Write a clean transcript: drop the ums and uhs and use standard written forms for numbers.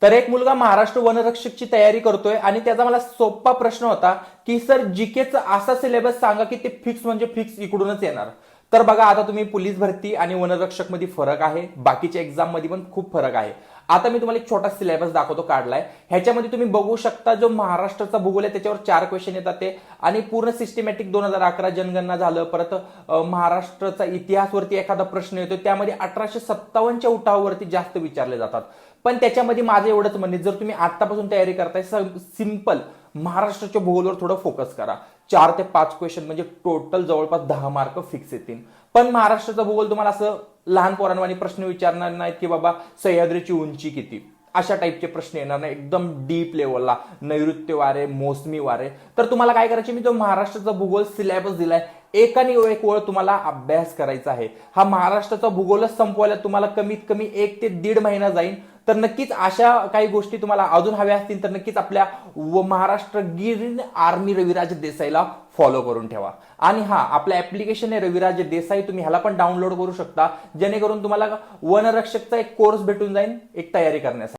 तर एक मुलगा महाराष्ट्र वनरक्षकची तयारी करतोय आणि त्याचा मला सोपा प्रश्न होता की सर जीकेचा असा सिलेबस सांगा की ते फिक्स म्हणजे फिक्स इकडूनच येणार. तर बघा, आता तुम्ही पोलीस भरती आणि वनरक्षक मध्ये फरक आहे, बाकीच्या एक्झाम मध्ये पण खूप फरक आहे. आता मी तुम्हाला एक छोटा सिलेबस दाखवतो, काढलाय. ह्याच्यामध्ये तुम्ही बघू शकता, जो महाराष्ट्राचा भूगोल आहे त्याच्यावर 4 क्वेश्चन येतात ते, आणि पूर्ण सिस्टमॅटिक 2011 जनगणना झालं, परत महाराष्ट्राचा इतिहासवरती एखादा प्रश्न येतो, त्यामध्ये 1857च्या उठावावरती जास्त विचारले जातात. पण त्याच्यामध्ये माझं एवढंच म्हणणे, जर तुम्ही आतापासून तयारी करताय, सिंपल महाराष्ट्राच्या भूगोलवर थोडं फोकस करा. 4 ते 5 क्वेश्चन म्हणजे टोटल जवळपास 10 मार्क फिक्स येतील. पण महाराष्ट्राचा भूगोल तुम्हाला असं लहान पोरांवानी प्रश्न विचारणार नाहीत की बाबा सह्याद्रीची उंची किती, अशा टाईपचे प्रश्न येणार नाही. एकदम डीप लेवलला नैऋत्य वारे, मोसमी वारे. तर तुम्हाला काय करायचे, मी जो महाराष्ट्राचा भूगोल सिलेबस दिलाय, एकाने एक ओळ तुम्हाला अभ्यास करायचा आहे. हा महाराष्ट्राचा भूगोलच संपवायला तुम्हाला कमीत कमी 1 ते 1.5 महिना जाईल. तर नक्कीच अशा काही गोष्टी तुम्हाला अजून हव्या असतील तर नक्कीच आपल्या महाराष्ट्र ग्रीन आर्मी रविराज देसाईला फॉलो करून ठेवा. आणि हा आपलं ऍप्लिकेशन आहे रविराज देसाई, तुम्ही ह्याला पण डाउनलोड करू शकता, जेणेकरून तुम्हाला वनरक्षकचा एक कोर्स भेटून जाईल एक तयारी करण्यासाठी.